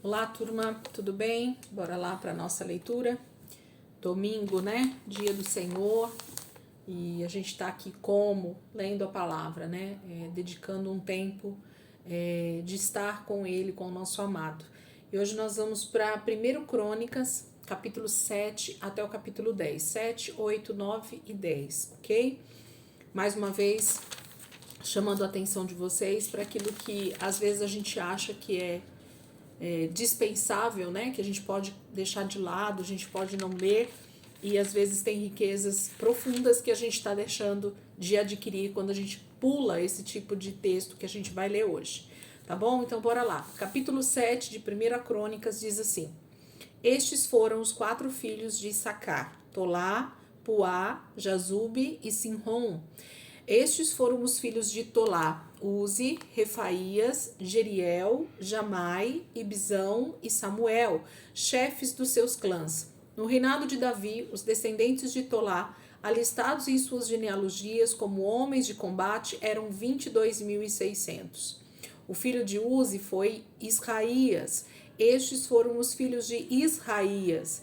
Olá, turma, tudo bem? Bora lá para nossa leitura. Domingo, né? Dia do Senhor. E a gente está aqui como? Lendo a palavra, né? Dedicando um tempo de estar com Ele, com o nosso amado. E hoje nós vamos para 1 Crônicas, capítulo 7 até o capítulo 10. 7, 8, 9 e 10, ok? Mais uma vez, chamando a atenção de vocês para aquilo que às vezes a gente acha que é dispensável, né? Que a gente pode deixar de lado, a gente pode não ler, e às vezes tem riquezas profundas que a gente está deixando de adquirir quando a gente pula esse tipo de texto que a gente vai ler hoje. Tá bom? Então bora lá. Capítulo 7 de 1 Crônicas diz assim: Estes foram os 4 filhos de Issacar: Tolá, Puá, Jazube e Sinrom. Estes foram os filhos de Tolá: Uzi, Refaías, Jeriel, Jamai, Ibzão e Samuel, chefes dos seus clãs. No reinado de Davi, os descendentes de Tolá, alistados em suas genealogias como homens de combate, eram 22.600. O filho de Uzi foi Israías. Estes foram os filhos de Israías: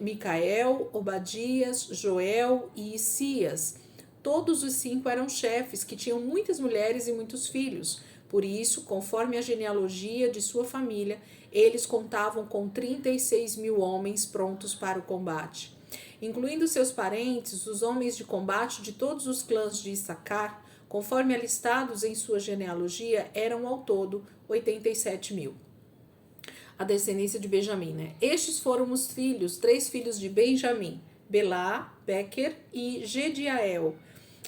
Micael, Obadias, Joel e Isias. Todos os 5 eram chefes que tinham muitas mulheres e muitos filhos. Por isso, conforme a genealogia de sua família, eles contavam com 36.000 homens prontos para o combate. Incluindo seus parentes, os homens de combate de todos os clãs de Issacar, conforme alistados em sua genealogia, eram ao todo 87.000. A descendência de Benjamim, né? Estes foram os 3 filhos de Benjamim: Belá, Bequer e Gediael.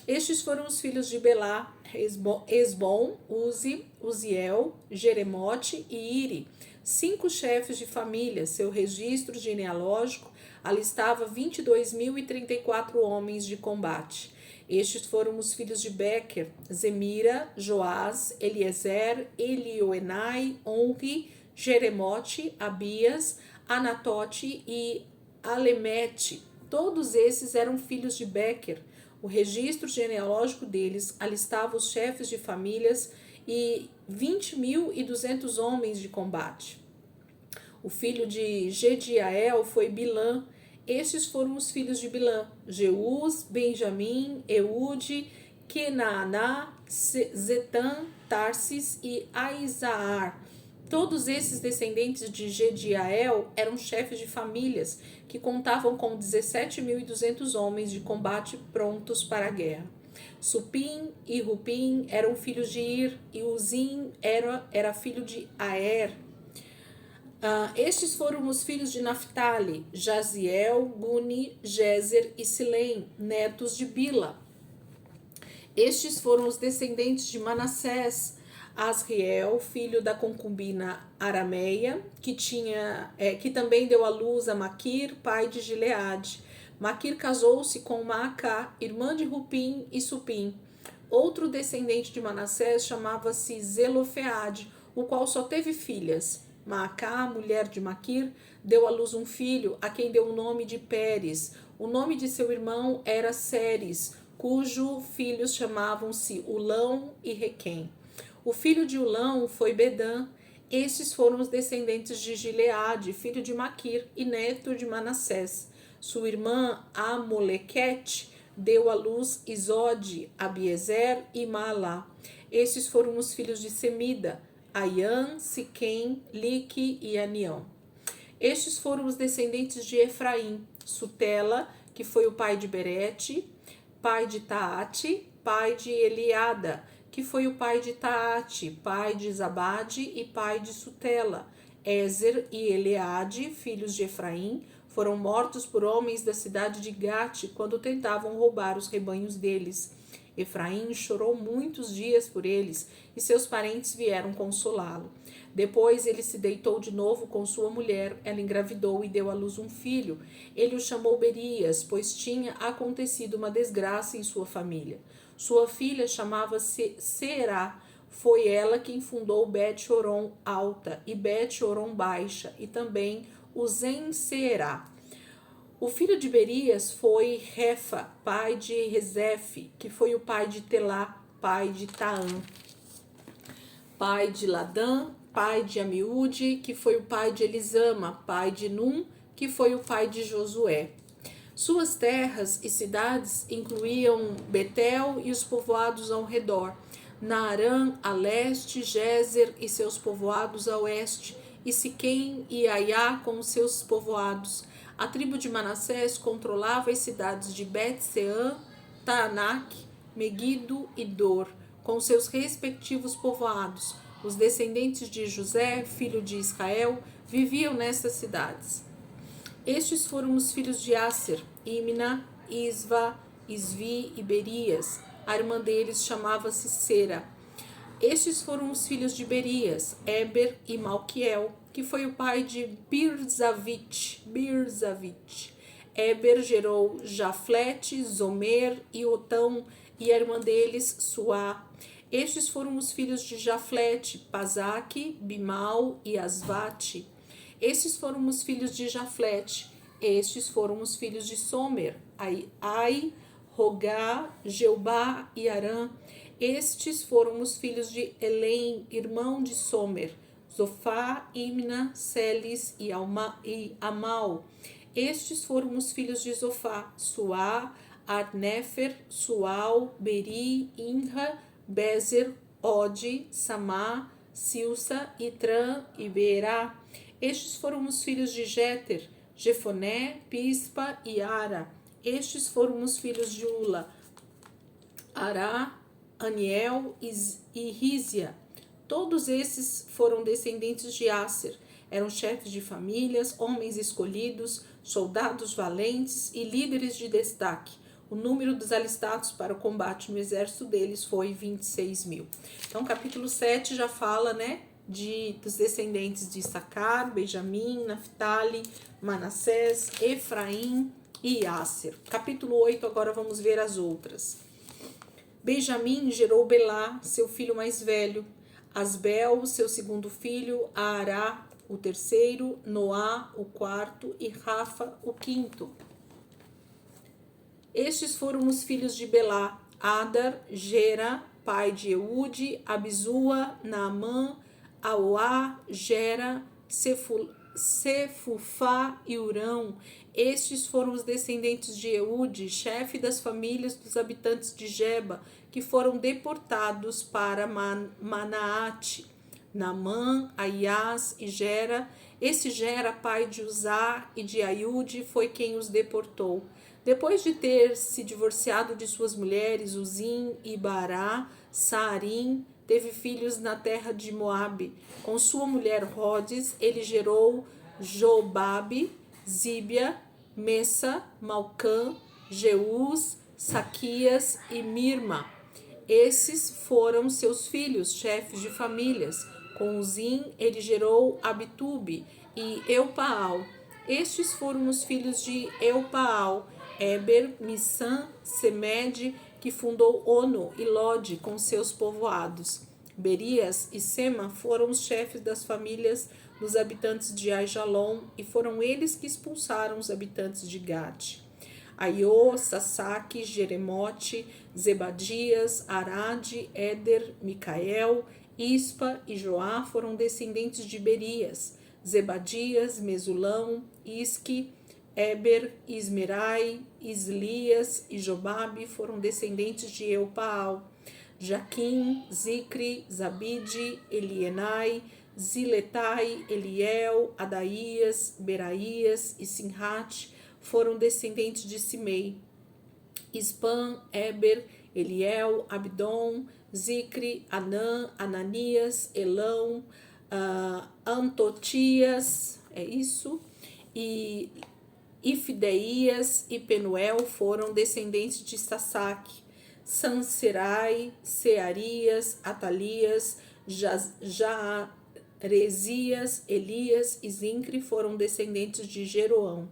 Estes foram os filhos de Belá: Esbom, Uzi, Uziel, Jeremote e Iri. 5 chefes de família. Seu registro genealógico alistava 22.034 homens de combate. Estes foram os filhos de Bequer: Zemira, Joás, Eliezer, Elioenai, Onri, Jeremote, Abias, Anatote e Alemete. Todos esses eram filhos de Bequer. O registro genealógico deles alistava os chefes de famílias e 20.200 homens de combate. O filho de Gediael foi Bilã. Estes foram os filhos de Bilã: Jeús, Benjamim, Eude, Kenaaná, Zetã, Tarsis e Aizaar. Todos esses descendentes de Gediael eram chefes de famílias que contavam com 17.200 homens de combate prontos para a guerra. Supim e Rupim eram filhos de Ir, e Uzim era filho de Aer. Estes foram os filhos de Naphtali: Jaziel, Guni, Jezer e Silém, netos de Bila. Estes foram os descendentes de Manassés: Asriel, filho da concubina Arameia, que também deu à luz a Maquir, pai de Gileade. Maquir casou-se com Maacá, irmã de Rupim e Supim. Outro descendente de Manassés chamava-se Zelofeade, o qual só teve filhas. Maacá, mulher de Maquir, deu à luz um filho, a quem deu o nome de Pérez. O nome de seu irmão era Seres, cujos filhos chamavam-se Ulão e Requém. O filho de Ulão foi Bedã. Estes foram os descendentes de Gileade, filho de Maquir e neto de Manassés. Sua irmã Amolequete deu à luz Isode, Abiezer e Maalá. Estes foram os filhos de Semida: Aian, Siquém, Lique e Anião. Estes foram os descendentes de Efraim: Sutela, que foi o pai de Berete, pai de Taate, pai de Eliada, que foi o pai de Taate, pai de Zabade e pai de Sutela. Ezer e Eleade, filhos de Efraim, foram mortos por homens da cidade de Gate quando tentavam roubar os rebanhos deles. Efraim chorou muitos dias por eles e seus parentes vieram consolá-lo. Depois ele se deitou de novo com sua mulher, ela engravidou e deu à luz um filho. Ele o chamou Berias, pois tinha acontecido uma desgraça em sua família. Sua filha chamava-se Será. Foi ela quem fundou Bet-Horon Alta e Bet-Horon Baixa e também o Zen-Será. O filho de Berias foi Refa, pai de Rezefe, que foi o pai de Telá, pai de Taã, pai de Ladã, pai de Amiúde, que foi o pai de Elisama, pai de Num, que foi o pai de Josué. Suas terras e cidades incluíam Betel e os povoados ao redor, Naarã a leste, Gézer e seus povoados a oeste, e Siquém e Aiá com os seus povoados. A tribo de Manassés controlava as cidades de Bet-Seã, Taanac, Meguido e Dor, com seus respectivos povoados. Os descendentes de José, filho de Israel, viviam nessas cidades. Estes foram os filhos de Aser, Imna, Isva, Isvi e Berias. A irmã deles chamava-se Sera. Estes foram os filhos de Berias, Eber e Malquiel, que foi o pai de Birzavite. Eber gerou Jaflete, Zomer e Otão, e a irmã deles, Suá. Estes foram os filhos de Jaflete, Pazaque, Bimal e Asvate. Estes foram os filhos de Jaflete. Estes foram os filhos de Somer, Ai, Rogá, Jeubá e Arã. Estes foram os filhos de Elém, irmão de Somer, Zofá, Imna, Selis e Amal. Estes foram os filhos de Zofá, Suá, Arnefer, Sual, Beri, Inra, Bezer, Ode, Samá, Silsa, Itrã e Beerá. Estes foram os filhos de Jéter, Jefoné, Pispa e Ara. Estes foram os filhos de Ula, Ará, Aniel e Rízia. Todos esses foram descendentes de Aser. Eram chefes de famílias, homens escolhidos, soldados valentes e líderes de destaque. O número dos alistados para o combate no exército deles foi 26 mil. Então, capítulo 7 já fala, né, dos descendentes de Issacar, Benjamim, Naftali, Manassés, Efraim e Aser. Capítulo 8, agora vamos ver as outras. Benjamim gerou Belá, seu filho mais velho, Asbel, seu segundo filho, Ará, o terceiro, Noá, o quarto, e Rafa, o quinto. Estes foram os filhos de Belá, Adar, Gera, pai de Eude, Abizua, Naamã, Aoá, Gera, Sefufá e Urão. Estes foram os descendentes de Eude, chefe das famílias dos habitantes de Geba, que foram deportados para Manaate. Naamã, Aias e Gera. Esse Gera, pai de Uzá e de Aiude, foi quem os deportou. Depois de ter se divorciado de suas mulheres, Uzim e Bará, Saarim teve filhos na terra de Moabe. Com sua mulher Rodes, ele gerou Jobabe, Zíbia, Messa, Malcã, Jeús, Saquias e Mirma. Esses foram seus filhos, chefes de famílias. Com Uzim, ele gerou Abitube e Eupaal. Estes foram os filhos de Eupaal, Eber, Missã, Semed, que fundou Ono e Lode com seus povoados. Berias e Sema foram os chefes das famílias dos habitantes de Aijalon, e foram eles que expulsaram os habitantes de Gade. Aiô, Sassaque, Jeremote, Zebadias, Arade, Éder, Micael, Ispa e Joá foram descendentes de Berias. Zebadias, Mesulão, Isque, Eber, Ismerai, Islias e Jobabe foram descendentes de Eupaal. Jaquim, Zicre, Zabide, Elienai, Ziletai, Eliel, Adaías, Beraías e Sinhat foram descendentes de Simei. Ispan, Eber, Eliel, Abdon, Zicre, Anã, Ananias, Elão, Antotias, e Ifdeias e Penuel foram descendentes de Sassaque. Sanserai, Searias, Atalias, Jaaresias, Elias e Zincre foram descendentes de Jeroão.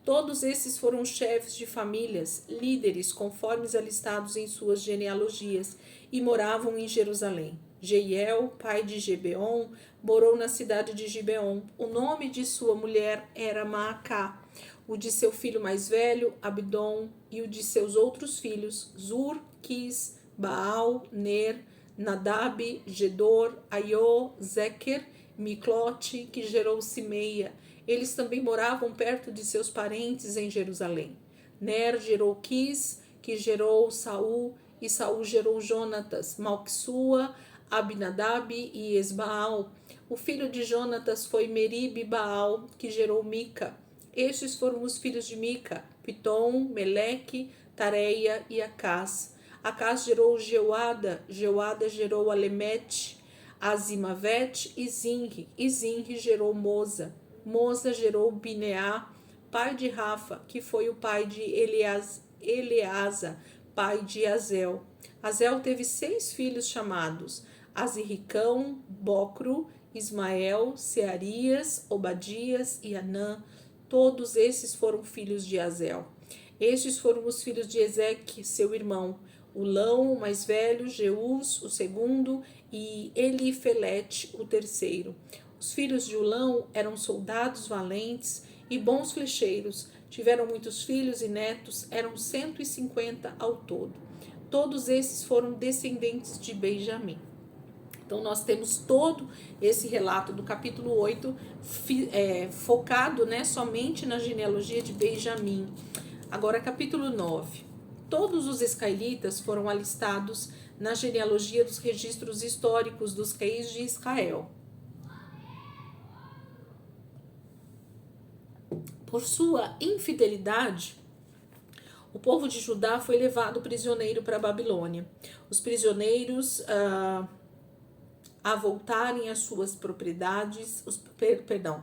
Todos esses foram chefes de famílias, líderes conforme alistados em suas genealogias, e moravam em Jerusalém. Jeiel, pai de Gibeon, morou na cidade de Gibeon. O nome de sua mulher era Maacá. O de seu filho mais velho, Abdon, e o de seus outros filhos, Zur, Quis, Baal, Ner, Nadab, Gedor, Aiô, Zequer Miclote, que gerou Simeia. Eles também moravam perto de seus parentes em Jerusalém. Ner gerou Quis, que gerou Saul, e Saul gerou Jonatas, Malquissua, Abinadab e Esbaal. O filho de Jonatas foi Merib-Baal, que gerou Mica. Estes foram os filhos de Mica, Pitom, Meleque, Tareia e Acás. Acás gerou Jeuada, Jeuada gerou Alemete, Azimavete e Zinri. E Zinri gerou Moza. Moza gerou Bineá, pai de Rafa, que foi o pai de Eleasa, pai de Azel. Azel teve 6 filhos chamados Aziricão, Bocro, Ismael, Searias, Obadias e Anã. Todos esses foram filhos de Azel. Estes foram os filhos de Ezeque, seu irmão, Ulão, o mais velho, Jeús, o segundo, e Elifelete, o terceiro. Os filhos de Ulão eram soldados valentes e bons flecheiros. Tiveram muitos filhos e netos, eram 150 ao todo. Todos esses foram descendentes de Benjamim. Então, nós temos todo esse relato do capítulo 8 focado, somente na genealogia de Benjamim. Agora, capítulo 9. Todos os israelitas foram alistados na genealogia dos registros históricos dos reis de Israel. Por sua infidelidade, o povo de Judá foi levado prisioneiro para a Babilônia. Os prisioneiros a voltarem às suas propriedades,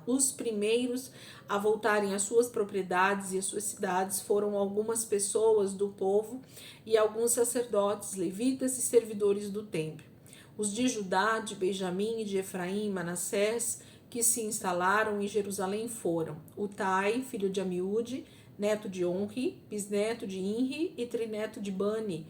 os primeiros a voltarem às suas propriedades e às suas cidades foram algumas pessoas do povo e alguns sacerdotes, levitas e servidores do templo. Os de Judá, de Benjamim e de Efraim e Manassés, que se instalaram em Jerusalém foram Utai, filho de Amiúde, neto de Onri, bisneto de Inri e trineto de Bani,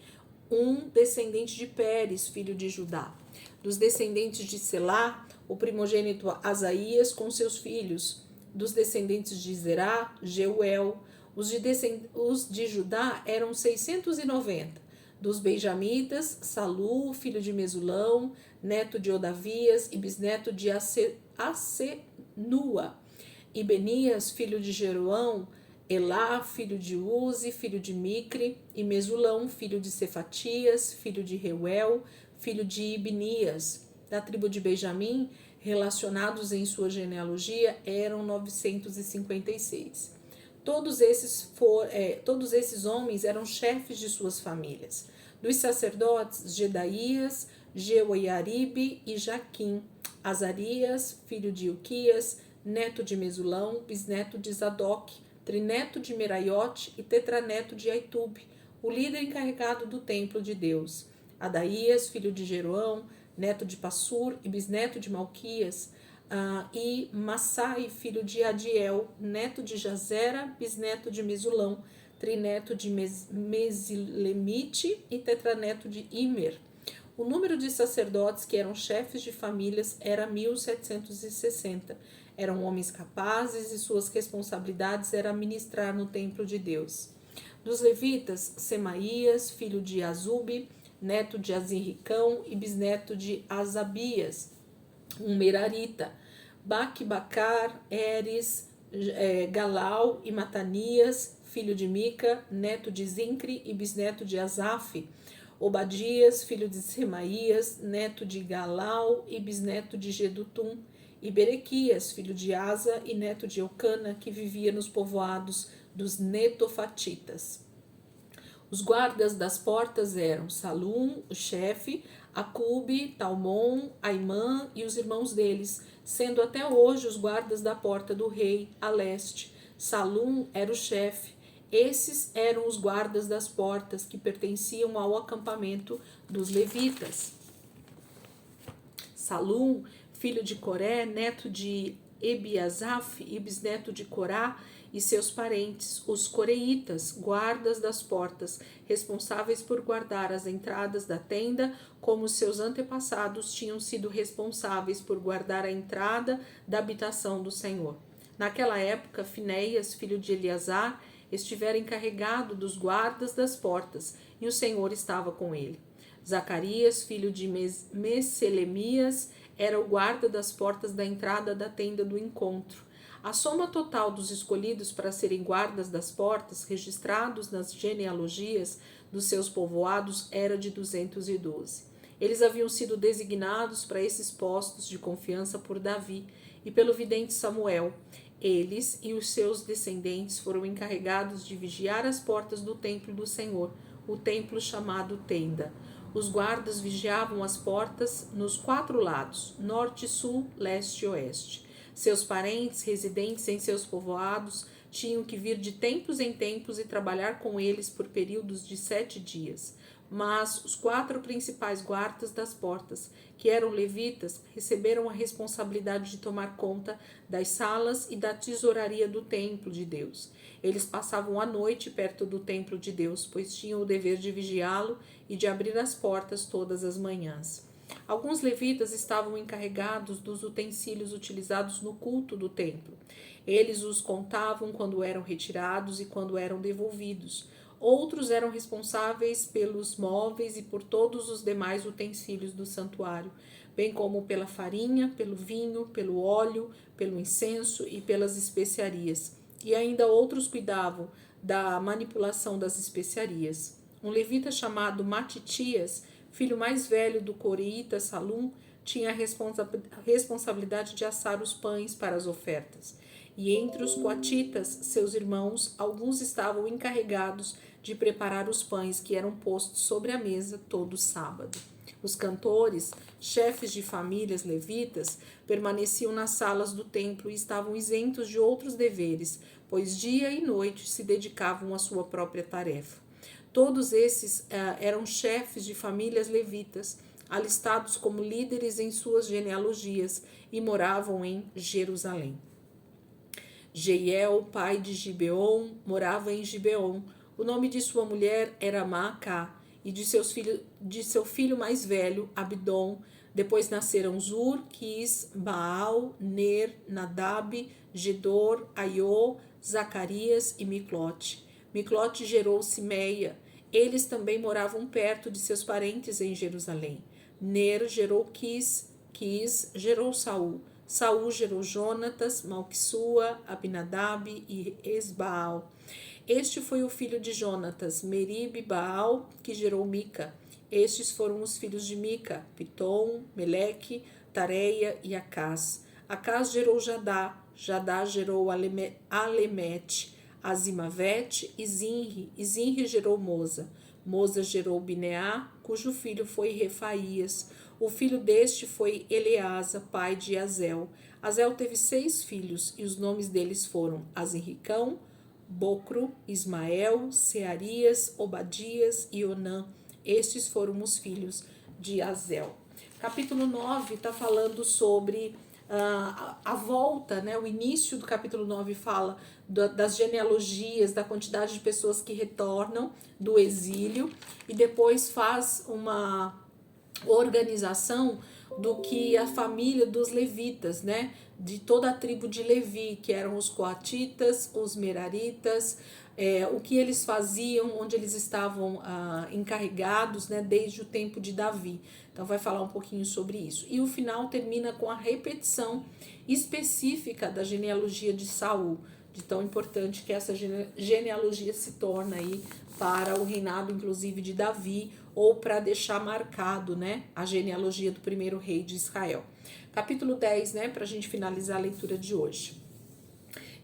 um descendente de Pérez, filho de Judá. Dos descendentes de Selá, o primogênito Asaías com seus filhos. Dos descendentes de Zerá, Jeuel. Os de Judá eram 690. Dos benjamitas, Salu, filho de Mesulão, neto de Odavias e bisneto de Asenua. E Benias, filho de Jeroão, Elá, filho de Uzi, filho de Micre, e Mesulão, filho de Cefatias, filho de Reuel, filho de Ibnias. Da tribo de Benjamim, relacionados em sua genealogia, eram 956. Todos esses homens eram chefes de suas famílias. Dos sacerdotes, Gedaías, Jeoiaribe e Jaquim, Azarias, filho de Ilquias, neto de Mesulão, bisneto de Zadok, trineto de Meraiote e tetraneto de Aitube, o líder encarregado do templo de Deus. Adaías, filho de Jeroão, neto de Passur e bisneto de Malquias, e Massai, filho de Adiel, neto de Jazera, bisneto de Mesulão, trineto de Mesilemite e tetraneto de Imer. O número de sacerdotes que eram chefes de famílias era 1760. Eram homens capazes e suas responsabilidades era ministrar no templo de Deus. Dos levitas, Semaías, filho de Azube, neto de Aziricão e bisneto de Asabias, um merarita. Bacar, Eres, Galal e Matanias, filho de Mica, neto de Zincre e bisneto de Asaf. Obadias, filho de Semaías, neto de Galal e bisneto de Gedutum. E Berequias, filho de Asa e neto de Eucana, que vivia nos povoados dos Netofatitas. Os guardas das portas eram Salum, o chefe, Acube, Talmon, Aimã e os irmãos deles, sendo até hoje os guardas da porta do rei, a leste. Salum era o chefe. Esses eram os guardas das portas que pertenciam ao acampamento dos levitas. Salum, filho de Coré, neto de Ebiasaf e bisneto de Corá, e seus parentes, os coreitas, guardas das portas, responsáveis por guardar as entradas da tenda, como seus antepassados tinham sido responsáveis por guardar a entrada da habitação do Senhor. Naquela época, Finéias, filho de Eleazar, estivera encarregado dos guardas das portas, e o Senhor estava com ele. Zacarias, filho de Meselemias, era o guarda das portas da entrada da tenda do encontro. A soma total dos escolhidos para serem guardas das portas, registrados nas genealogias dos seus povoados, era de 212. Eles haviam sido designados para esses postos de confiança por Davi e pelo vidente Samuel. Eles e os seus descendentes foram encarregados de vigiar as portas do templo do Senhor, o templo chamado Tenda. Os guardas vigiavam as portas nos 4 lados, norte, sul, leste e oeste. Seus parentes, residentes em seus povoados, tinham que vir de tempos em tempos e trabalhar com eles por períodos de 7 dias. Mas os 4 principais guardas das portas, que eram levitas, receberam a responsabilidade de tomar conta das salas e da tesouraria do templo de Deus. Eles passavam a noite perto do templo de Deus, pois tinham o dever de vigiá-lo e de abrir as portas todas as manhãs. Alguns levitas estavam encarregados dos utensílios utilizados no culto do templo. Eles os contavam quando eram retirados e quando eram devolvidos. Outros eram responsáveis pelos móveis e por todos os demais utensílios do santuário, bem como pela farinha, pelo vinho, pelo óleo, pelo incenso e pelas especiarias. E ainda outros cuidavam da manipulação das especiarias. Um levita chamado Matitias, filho mais velho do coreíta Salum, tinha a responsabilidade de assar os pães para as ofertas. E entre os coatitas, seus irmãos, alguns estavam encarregados de preparar os pães que eram postos sobre a mesa todo sábado. Os cantores, chefes de famílias levitas, permaneciam nas salas do templo e estavam isentos de outros deveres, pois dia e noite se dedicavam à sua própria tarefa. Todos esses eram chefes de famílias levitas, alistados como líderes em suas genealogias e moravam em Jerusalém. Jeiel, pai de Gibeon, morava em Gibeon. O nome de sua mulher era Maacá e de seu filho mais velho, Abdon. Depois nasceram Zur, Quis, Baal, Ner, Nadab, Gedor, Aiô, Zacarias e Miclote. Miclote gerou Simeia. Eles também moravam perto de seus parentes em Jerusalém. Ner gerou Quis, Quis gerou Saul. Saul gerou Jonatas, Malquissua, Abinadab e Esbaal. Este foi o filho de Jonatas, Merib e Baal, que gerou Mica. Estes foram os filhos de Mica, Pitom, Meleque, Tareia e Acás. Acás gerou Jadá, Jadá gerou Alemete, Azimavete e Zinri. E Zinri gerou Moza. Moza gerou Bineá, cujo filho foi Refaías. O filho deste foi Eleasa, pai de Azel. Azel teve 6 filhos, e os nomes deles foram Azirricão, Bocro, Ismael, Searias, Obadias e Onã. Estes foram os filhos de Azel. Capítulo 9 está falando sobre a volta, né? O início do capítulo 9 fala das genealogias, da quantidade de pessoas que retornam do exílio, e depois faz uma organização do que a família dos levitas, né? De toda a tribo de Levi, que eram os coatitas, os meraritas, o que eles faziam, onde eles estavam encarregados, né? Desde o tempo de Davi. Então vai falar um pouquinho sobre isso. E o final termina com a repetição específica da genealogia de Saul, de tão importante que essa genealogia se torna aí para o reinado, inclusive, de Davi, ou para deixar marcado, né, a genealogia do primeiro rei de Israel. Capítulo 10, né, para a gente finalizar a leitura de hoje.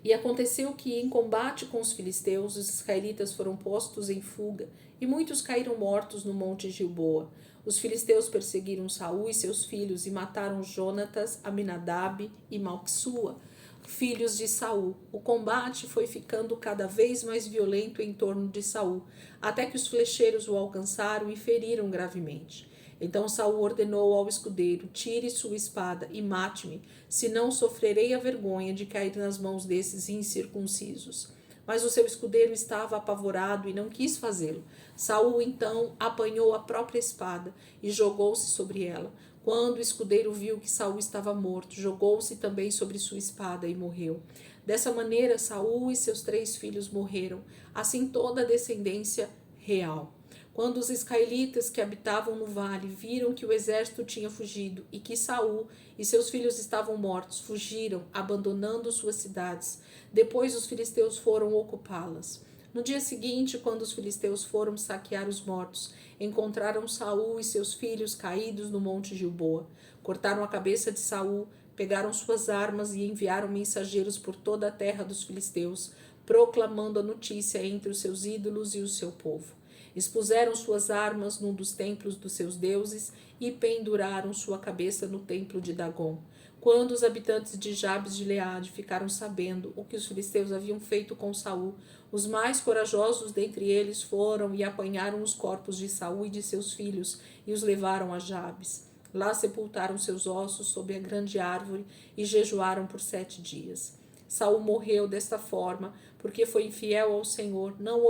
E aconteceu que, em combate com os filisteus, os israelitas foram postos em fuga, e muitos caíram mortos no monte Gilboa. Os filisteus perseguiram Saul e seus filhos e mataram Jonatas, Aminadab e Malquissua, filhos de Saul. O combate foi ficando cada vez mais violento em torno de Saul, até que os flecheiros o alcançaram e feriram gravemente. Então Saul ordenou ao escudeiro: tire sua espada e mate-me, senão sofrerei a vergonha de cair nas mãos desses incircuncisos. Mas o seu escudeiro estava apavorado e não quis fazê-lo. Saul então apanhou a própria espada e jogou-se sobre ela. Quando o escudeiro viu que Saul estava morto, jogou-se também sobre sua espada e morreu. Dessa maneira, Saul e seus 3 filhos morreram, assim toda a descendência real. Quando os israelitas que habitavam no vale viram que o exército tinha fugido e que Saul e seus filhos estavam mortos, fugiram, abandonando suas cidades. Depois os filisteus foram ocupá-las. No dia seguinte, quando os filisteus foram saquear os mortos, encontraram Saul e seus filhos caídos no monte Gilboa. Cortaram a cabeça de Saul, pegaram suas armas e enviaram mensageiros por toda a terra dos filisteus, proclamando a notícia entre os seus ídolos e o seu povo. Expuseram suas armas num dos templos dos seus deuses e penduraram sua cabeça no templo de Dagon. Quando os habitantes de Jabes de Gileade ficaram sabendo o que os filisteus haviam feito com Saul, os mais corajosos dentre eles foram e apanharam os corpos de Saul e de seus filhos e os levaram a Jabes. Lá sepultaram seus ossos sob a grande árvore e jejuaram por 7 dias. Saul morreu desta forma, porque foi infiel ao Senhor, não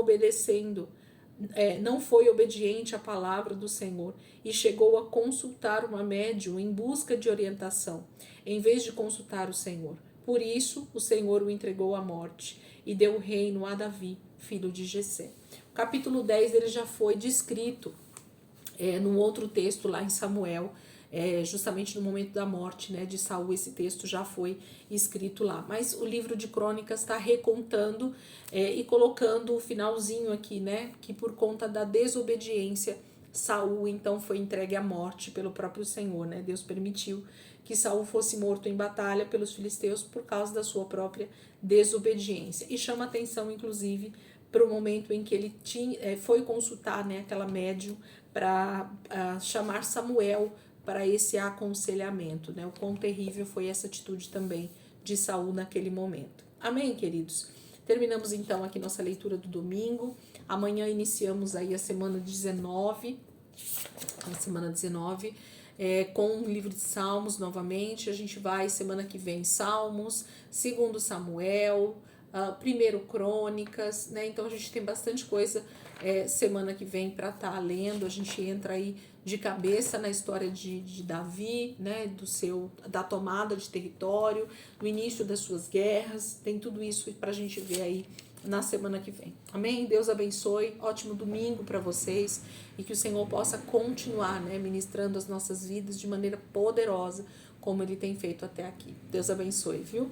foi obediente à palavra do Senhor e chegou a consultar uma médium em busca de orientação, em vez de consultar o Senhor. Por isso, o Senhor o entregou à morte e deu o reino a Davi, filho de Jessé. O capítulo 10 ele já foi descrito num outro texto lá em Samuel, justamente no momento da morte, né, de Saul. Esse texto já foi escrito lá, mas o livro de Crônicas está recontando e colocando o finalzinho aqui, né, que por conta da desobediência Saul então foi entregue à morte pelo próprio Senhor, né? Deus permitiu que Saul fosse morto em batalha pelos filisteus por causa da sua própria desobediência, e chama atenção inclusive para o momento em que ele foi consultar, né, aquela médium para chamar Samuel para esse aconselhamento, né? O quão terrível foi essa atitude também de Saul naquele momento. Amém, queridos? Terminamos então aqui nossa leitura do domingo. Amanhã iniciamos aí a semana 19, com o livro de Salmos novamente. A gente vai semana que vem Salmos, 2 Samuel, 1 Crônicas, né? Então a gente tem bastante coisa semana que vem para estar lendo. A gente entra aí de cabeça na história de Davi, né? Da tomada de território, do início das suas guerras. Tem tudo isso para a gente ver aí na semana que vem. Amém? Deus abençoe. Ótimo domingo para vocês e que o Senhor possa continuar, né, ministrando as nossas vidas de maneira poderosa, como Ele tem feito até aqui. Deus abençoe, viu?